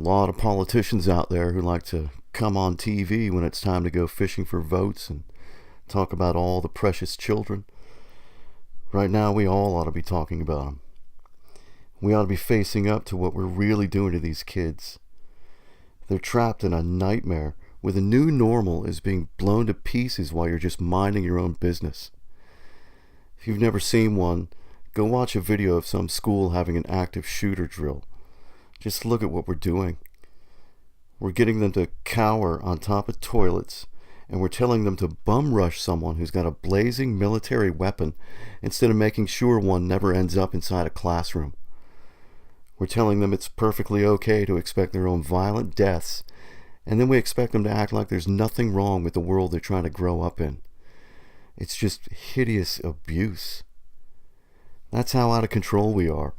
lot of politicians out there who like to come on TV when it's time to go fishing for votes and talk about all the precious children. Right now, we all ought to be talking about them. We ought to be facing up to what we're really doing to these kids. They're trapped in a nightmare where the new normal is being blown to pieces while you're just minding your own business. If you've never seen one, go watch a video of some school having an active shooter drill. Just look at what we're doing. We're getting them to cower on top of toilets, and we're telling them to bum rush someone who's got a blazing military weapon instead of making sure one never ends up inside a classroom. We're telling them it's perfectly okay to expect their own violent deaths, and then we expect them to act like there's nothing wrong with the world they're trying to grow up in. It's just hideous abuse. That's how out of control we are.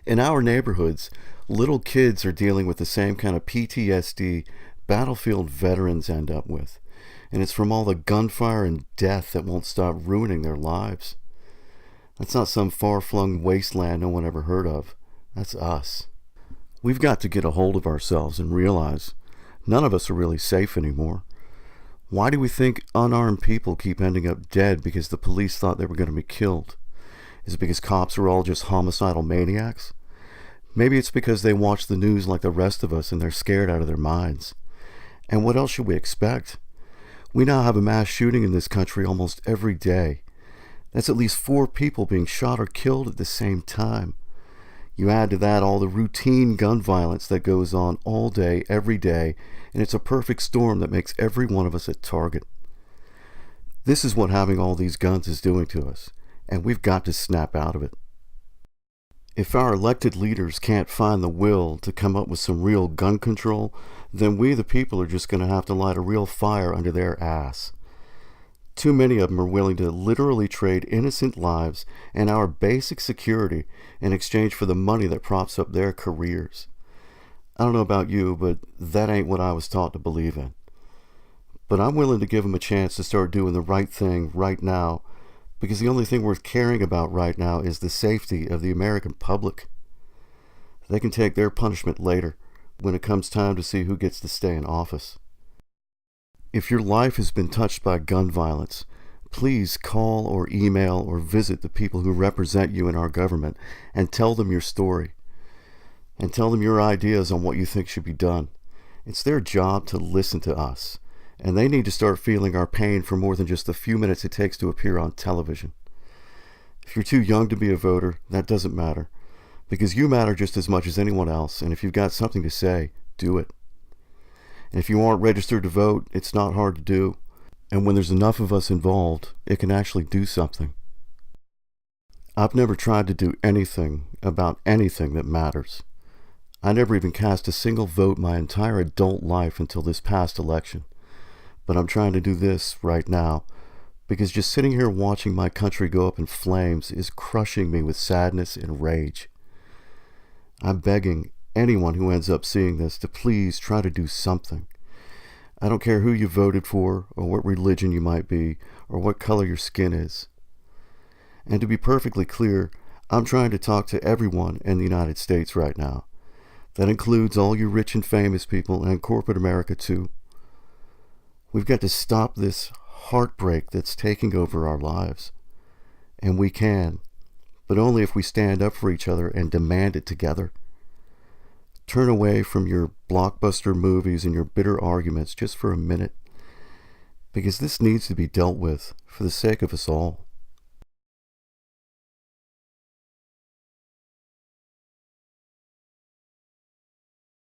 In our neighborhoods, little kids are dealing with the same kind of PTSD battlefield veterans end up with, and it's from all the gunfire and death that won't stop ruining their lives. That's not some far-flung wasteland no one ever heard of. That's us. We've got to get a hold of ourselves and realize none of us are really safe anymore. Why do we think unarmed people keep ending up dead because the police thought they were going to be killed? Is it because cops are all just homicidal maniacs? Maybe it's because they watch the news like the rest of us and they're scared out of their minds. And what else should we expect? We now have a mass shooting in this country almost every day. That's at least 4 people being shot or killed at the same time. You add to that all the routine gun violence that goes on all day, every day, and it's a perfect storm that makes every one of us a target. This is what having all these guns is doing to us, and we've got to snap out of it. If our elected leaders can't find the will to come up with some real gun control, then we the people are just going to have to light a real fire under their ass. Too many of them are willing to literally trade innocent lives and our basic security in exchange for the money that props up their careers. I don't know about you, but that ain't what I was taught to believe in. But I'm willing to give them a chance to start doing the right thing right now, because the only thing worth caring about right now is the safety of the American public. They can take their punishment later, when it comes time to see who gets to stay in office. If your life has been touched by gun violence, please call or email or visit the people who represent you in our government and tell them your story. And tell them your ideas on what you think should be done. It's their job to listen to us, and they need to start feeling our pain for more than just the few minutes it takes to appear on television. If you're too young to be a voter, that doesn't matter, because you matter just as much as anyone else, and if you've got something to say, do it. And if you aren't registered to vote, it's not hard to do, and when there's enough of us involved, it can actually do something. I've never tried to do anything about anything that matters. I never even cast a single vote my entire adult life until this past election. But I'm trying to do this right now, because just sitting here watching my country go up in flames is crushing me with sadness and rage. I'm begging anyone who ends up seeing this to please try to do something. I don't care who you voted for, or what religion you might be, or what color your skin is. And to be perfectly clear, I'm trying to talk to everyone in the United States right now. That includes all you rich and famous people and corporate America too. We've got to stop this heartbreak that's taking over our lives. And we can, but only if we stand up for each other and demand it together. Turn away from your blockbuster movies and your bitter arguments just for a minute, because this needs to be dealt with for the sake of us all.